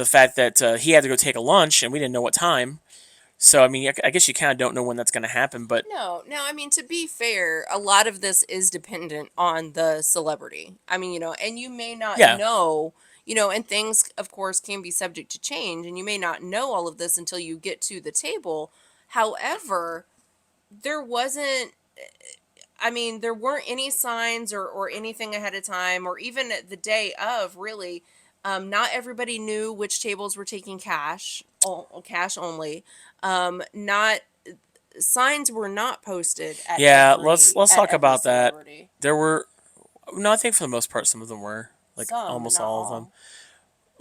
fact that he had to go take a lunch and we didn't know what time. So, I mean, I guess you kind of don't know when that's going to happen, but... No, I mean, to be fair, a lot of this is dependent on the celebrity. I mean, and you may not know, and things, of course, can be subject to change, and you may not know all of this until you get to the table. However, there weren't any signs or anything ahead of time, or even the day of, really. Not everybody knew which tables were taking cash only. signs were not posted at Yeah, every, let's at talk every about that. celebrity. There were no, I think for the most part, some of them were like Some, but almost not all of them.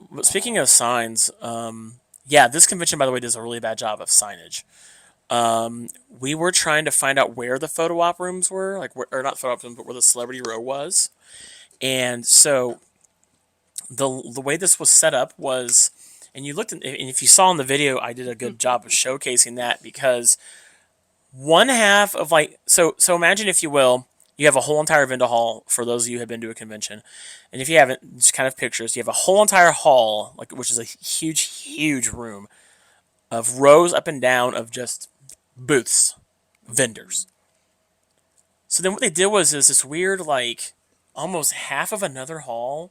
all. But speaking of signs, yeah, this convention, by the way, does a really bad job of signage. We were trying to find out where the photo op rooms were, like or not photo op rooms, but where the celebrity row was. And so the way this was set up was, and you looked, and if you saw in the video, I did a good job of showcasing that because one half of like so imagine if you will, you have a whole entire vendor hall for those of you who have been to a convention, and if you haven't, just kind of pictures. You have a whole entire hall, like which is a huge room of rows up and down of just booths, vendors. So then what they did was is this weird like almost half of another hall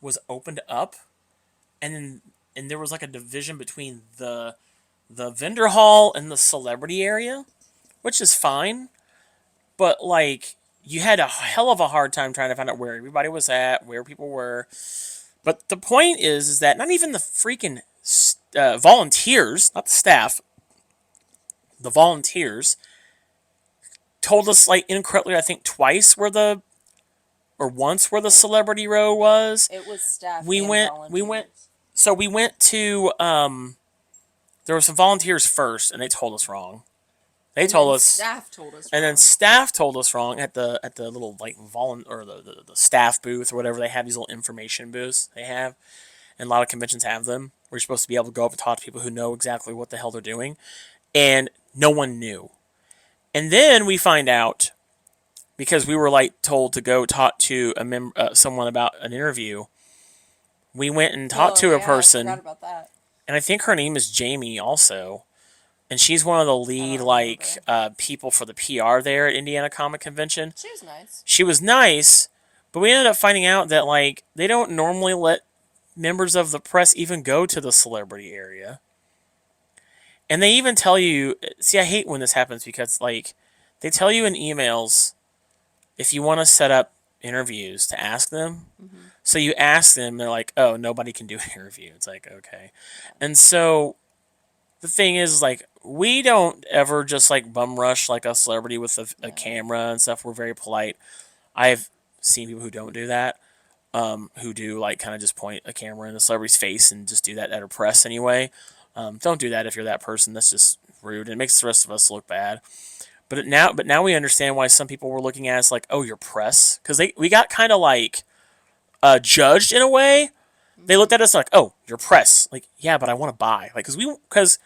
was opened up, and then and there was like a division between the vendor hall and the celebrity area, which is fine, but like you had a hell of a hard time trying to find out where everybody was at, where people were. But the point is that not even the freaking volunteers, not the staff, the volunteers told us like incorrectly, I think twice or once where the celebrity row was. It was staff. We and went volunteers. so we went to there were some volunteers first and they told us wrong. They And told then us staff told us. and then wrong. staff told us wrong at the little like or the staff booth or whatever. They have these little information booths they have, and a lot of conventions have them where you're supposed to be able to go up and talk to people who know exactly what the hell they're doing, and no one knew. And then we find out because we were like told to go talk to someone about an interview. We went and talked to a person, I forgot about that. and I think her name is Jamie also, and she's one of the lead like people for the PR there at Indiana Comic Convention. She was nice. She was nice, but we ended up finding out that like they don't normally let members of the press even go to the celebrity area. And they even tell you, see, I hate when this happens because like they tell you in emails if you want to set up interviews to ask them. Mm-hmm. So you ask them, they're like, "Oh, nobody can do an interview." It's like, okay. And so the thing is like we don't ever just like bum rush like a celebrity with a camera and stuff. We're very polite. I've seen people who don't do that, who do like kind of just point a camera in the celebrity's face and just do that at a press anyway. Don't do that if you're that person. That's just rude. It makes the rest of us look bad. But now we understand why some people were looking at us like, oh, you're press, because we got kind of like judged in a way. They looked at us like, oh, you're press. Like, yeah, but I want to buy, like, because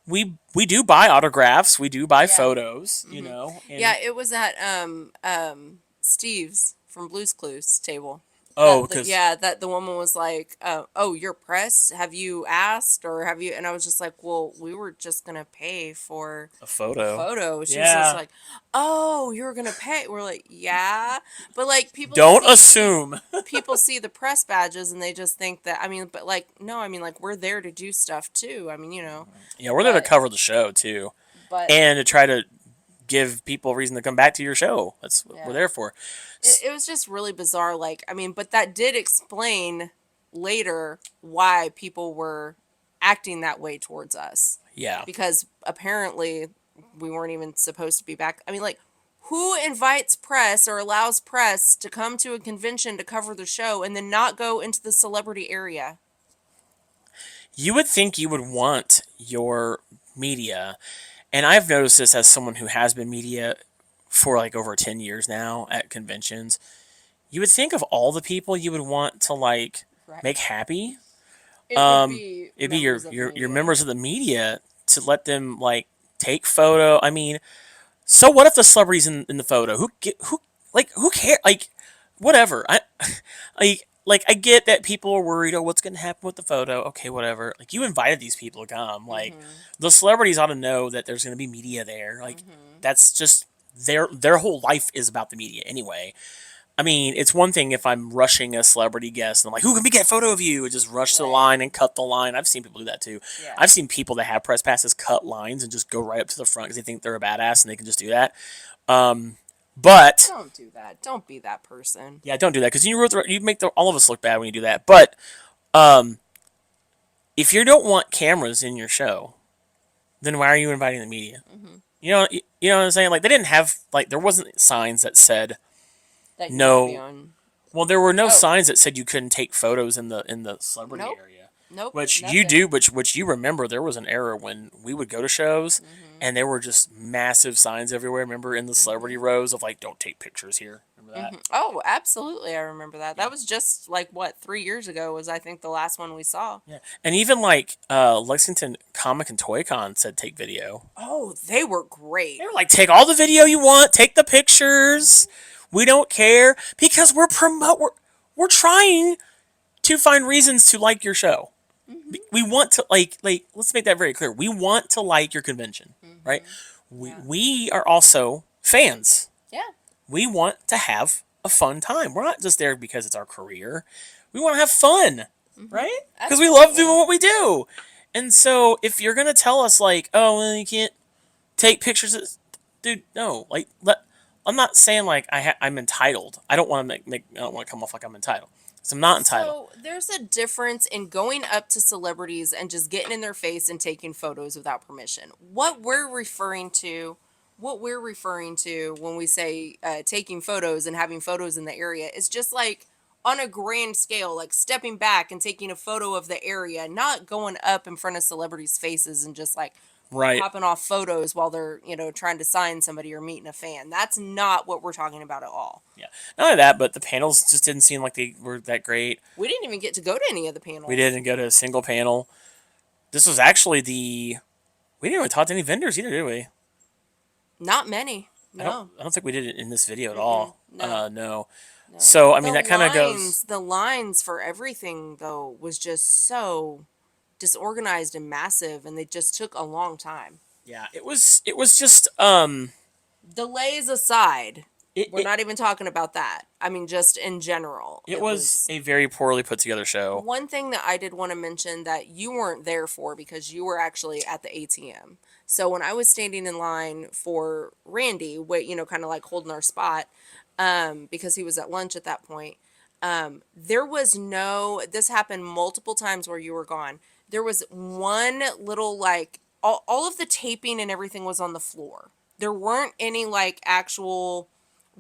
we do buy autographs, we do buy photos, you know. And Yeah, it was at Steve's from Blue's Clues table. oh, That because that the woman was like, "Oh, you're press. Have you asked or have you?" And I was just like, "Well, we were just gonna pay for a photo. photo." She was Yeah. just like, "Oh, you were gonna pay." We're like, "Yeah," but like people Don't see, assume. people see the press badges and they just think that. I mean, but like, no, I mean, like we're there to do stuff too. I mean, you know. Yeah, we're there to But- cover the show too, But and to try to give people a reason to come back to your show. That's what we're there for. it was just really bizarre. Like, I mean, but that did explain later why people were acting that way towards us. Yeah. Because apparently we weren't even supposed to be back. I mean, like, who invites press or allows press to come to a convention to cover the show and then not go into the celebrity area? You would think you would want your media, and I've noticed this as someone who has been media for like over 10 years now at conventions. You would think of all the people you would want to like Right. make happy. It would be It'd be your members of the your media. members of the media to let them like take photo. I mean, so what if the celebrity's in the photo? Who cares? Like, whatever. Like I get that people are worried. Oh, what's going to happen with the photo? Okay, whatever. Like, you invited these people to come. Like, the celebrities ought to know that there's going to be media there. Like, that's just their whole life is about the media anyway. I mean, it's one thing if I'm rushing a celebrity guest and I'm like, who can we get a photo of you? And just rush to the line and cut the line. I've seen people do that too. Yeah. I've seen people that have press passes cut lines and just go right up to the front because they think they're a badass and they can just do that. But Don't do that. Don't be that person. yeah, don't do that because you make all of us look bad when you do that. But if you don't want cameras in your show, then why are you inviting the media? You know what I'm saying? Like they didn't have like there wasn't signs that said That you no. can't be on. Well, there were no Oh. signs that said you couldn't take photos in the celebrity Nope. area. Nope. Which you nothing. do, which you remember, there was an era when we would go to shows, and there were just massive signs everywhere. Remember in the celebrity rows of like, "Don't take pictures here." Remember that? Oh, absolutely. I remember that. That was just like what 3 years ago was I think the last one we saw. Yeah, and even like Lexington Comic and Toy Con said take video. Oh, they were great. They were like, take all the video you want, take the pictures. We don't care because we're trying to find reasons to like your show. We want to like let's make that very clear. We want to like your convention, right? We are also fans. Yeah. We want to have a fun time. We're not just there because it's our career. We want to have fun, right? Because we love doing what we do. And so if you're gonna tell us like, oh, well, you can't take pictures, dude, no. Like, I'm not saying like I'm entitled. I don't want to I don't want to come off like I'm entitled. So I'm not entitled. So there's a difference in going up to celebrities and just getting in their face and taking photos without permission. What we're referring to when we say taking photos and having photos in the area is just like on a grand scale, like stepping back and taking a photo of the area, not going up in front of celebrities' faces and just like Right. popping off photos while they're, trying to sign somebody or meeting a fan. That's not what we're talking about at all. Yeah. Not only that, but the panels just didn't seem like they were that great. We didn't even get to go to any of the panels. We didn't go to a single panel. This was actually we didn't even talk to any vendors either, did we? Not many. No. I don't think we did it in this video at all. No. No. So I mean that kind of goes. The lines for everything though was just so disorganized and massive, and they just took a long time. Yeah, it was just Delays aside, we're not even talking about that. I mean, just in general. It was a very poorly put together show. One thing that I did want to mention that you weren't there for because you were actually at the ATM. So when I was standing in line for Randy, kind of like holding our spot, because he was at lunch at that point, there was this happened multiple times where you were gone. There was one little like, all of the taping and everything was on the floor. There weren't any like actual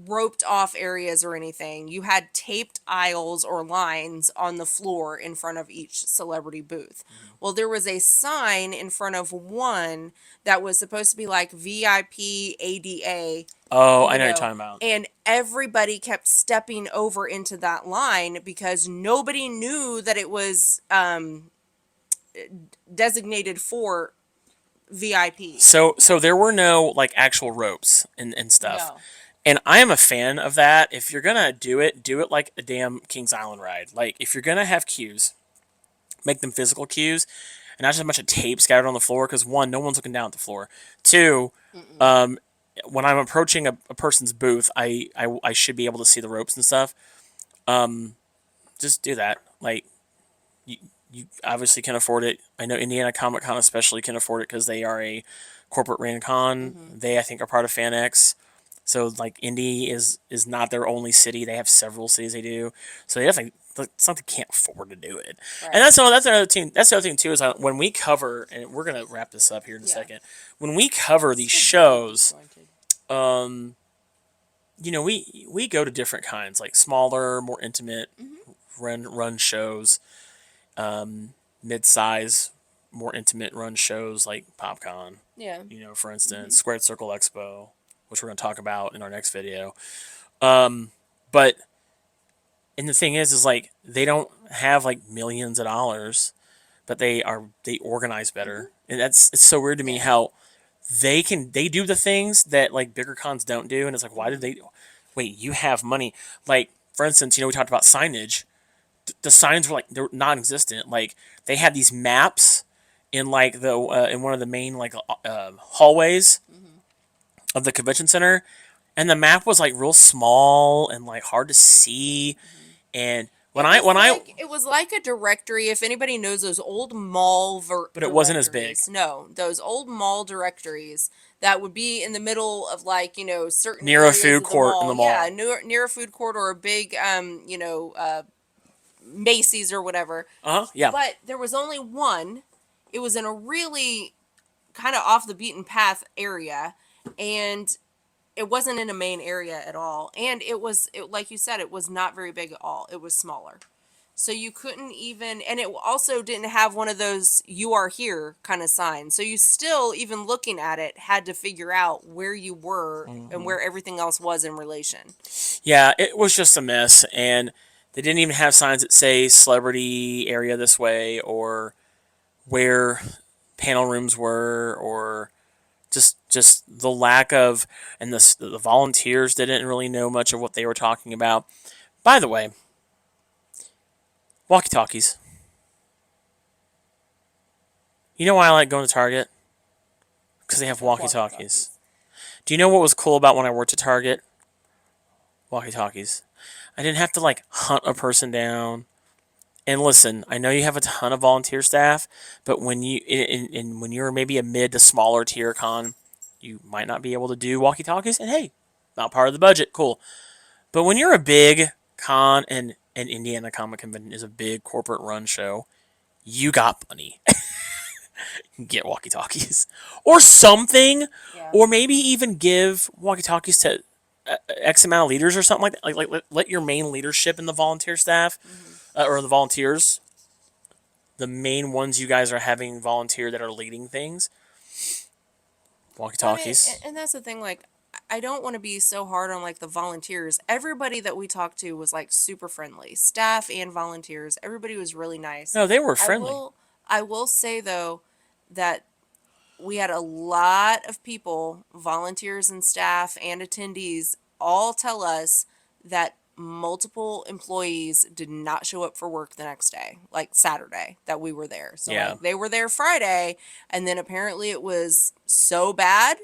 roped off areas or anything. You had taped aisles or lines on the floor in front of each celebrity booth. Well, there was a sign in front of one that was supposed to be like VIP ADA. Oh, I know what you're talking about. And everybody kept stepping over into that line because nobody knew that it was designated for VIP. So there were no like actual ropes and stuff. No. And I am a fan of that. If you're gonna do it like a damn Kings Island ride. Like if you're gonna have queues, make them physical queues, and not just a bunch of tape scattered on the floor. Because one, no one's looking down at the floor. Two, when I'm approaching a person's booth, I should be able to see the ropes and stuff. Just do that. Like you obviously can afford it. I know Indiana Comic Con especially can afford it because they are a corporate ran con. They I think are part of FanX. So like Indy is not their only city. They have several cities they do. So they definitely it's not they can't afford to do it. Right. And that's another thing. That's the other thing too is when we cover, and we're gonna wrap this up here in a second. When we cover these shows, we go to different kinds like smaller, more intimate run shows, mid-size, more intimate run shows like PopCon. Yeah. For instance, Squared Circle Expo, which we're going to talk about in our next video. But the thing is like they don't have like millions of dollars, but they organize better, and it's so weird to me how they do the things that like bigger cons don't do, and it's like why did they? Wait, you have money. Like for instance, we talked about signage. The signs were like they're non-existent. Like they had these maps in like the in one of the main like hallways of the convention center, and the map was like real small and like hard to see. And it was like a directory. If anybody knows those old mall but it wasn't as big. No, those old mall directories that would be in the middle of like certain near a food court in the mall. Yeah, near a food court or a big Macy's or whatever. Yeah. But there was only one. It was in a really kind of off the beaten path area, and it wasn't in a main area at all. And like you said, it was not very big at all. It was smaller. So you couldn't even, and it also didn't have one of those "you are here" kind of signs. So you still, even looking at it, had to figure out where you were and where everything else was in relation. Yeah, it was just a mess, and they didn't even have signs that say celebrity area this way or where panel rooms were, or just the lack of, and the volunteers didn't really know much of what they were talking about. By the way, walkie-talkies. You know why I like going to Target? Because they have walkie-talkies. Do you know what was cool about when I worked at Target? Walkie-talkies. I didn't have to like hunt a person down. And listen, I know you have a ton of volunteer staff, but when when you're maybe a mid to smaller tier con, you might not be able to do walkie-talkies. And hey, not part of the budget, cool. But when you're a big con, and Indiana Comic Convention is a big corporate run show, you got money. Get walkie-talkies or something, or maybe even give walkie-talkies to X amount of leaders or something like that. Like let your main leadership in the volunteer staff or the volunteers, the main ones you guys are having volunteer that are leading things, walkie-talkies. I mean, and that's the thing, like, I don't want to be so hard on like the volunteers. Everybody that we talked to was like super friendly, staff and volunteers. Everybody was really nice. No, they were friendly. I will say though that we had a lot of people, volunteers and staff and attendees, all tell us that multiple employees did not show up for work the next day, like Saturday that we were there. So like, they were there Friday, and then apparently it was so bad,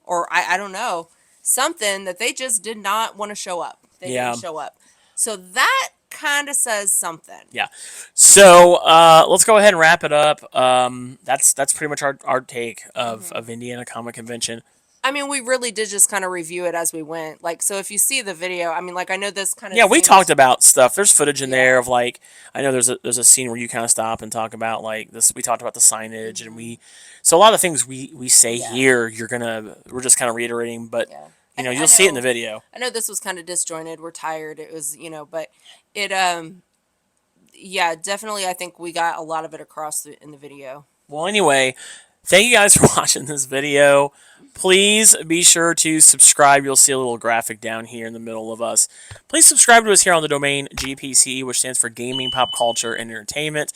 or I don't know, something that they just did not want to show up. They didn't show up. So that kind of says something. Yeah. So let's go ahead and wrap it up. That's pretty much our take of Indiana Comic Convention. I mean, we really did just kind of review it as we went. Like, so if you see the video, I mean, like, I know this kind of... Yeah, we talked about stuff. There's footage in there of, like, I know there's a scene where you kind of stop and talk about, like, this. We talked about the signage, and so a lot of things we say here, we're just kind of reiterating, but, you know, you'll see it in the video. I know this was kind of disjointed. We're tired. It was, you know, but it, yeah, definitely, I think we got a lot of it across in the video. Well, anyway, thank you guys for watching this video. Please be sure to subscribe. You'll see a little graphic down here in the middle of us. Please subscribe to us here on the domain GPC, which stands for Gaming, Pop Culture, and Entertainment.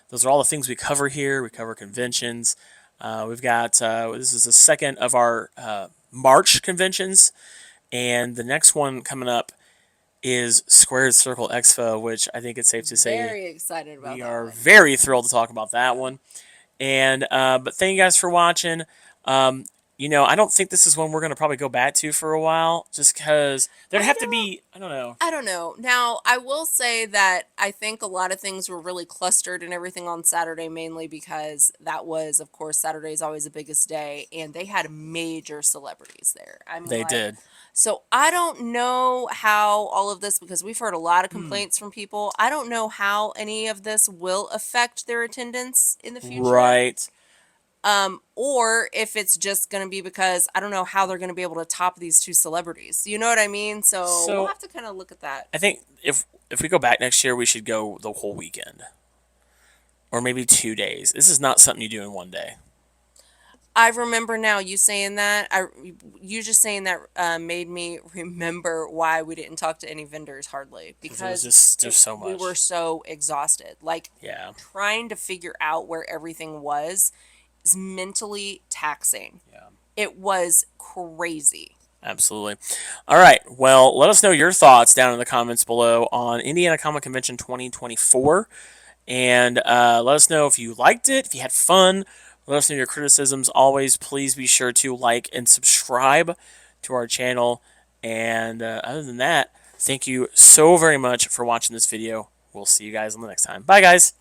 Those are all the things we cover here. We cover conventions. We've got, this is the second of our March conventions, and the next one coming up is Squared Circle Expo, which I think it's safe to say very excited about. We are very thrilled to talk about that one. And but thank you guys for watching. You know, I don't think this is one we're going to probably go back to for a while, just because there'd have to be, I don't know. Now, I will say that I think a lot of things were really clustered and everything on Saturday, mainly because that was, of course, Saturday is always the biggest day, and they had major celebrities there. I mean, they did. So I don't know how all of this, because we've heard a lot of complaints from people. I don't know how any of this will affect their attendance in the future. Right. Or if it's just going to be because I don't know how they're going to be able to top these two celebrities. You know what I mean? So we'll have to kind of look at that. I think if we go back next year, we should go the whole weekend. Or maybe 2 days. This is not something you do in one day. I remember now you saying that. You just saying that made me remember why we didn't talk to any vendors hardly, because it was just so much. We were so exhausted. Like, trying to figure out where everything was is mentally taxing. Yeah. It was crazy. Absolutely. All right. Well, let us know your thoughts down in the comments below on Indiana Comic Convention 2024. And let us know if you liked it, if you had fun. Let us know your criticisms. Always, please be sure to like and subscribe to our channel. And other than that, thank you so very much for watching this video. We'll see you guys on the next time. Bye, guys.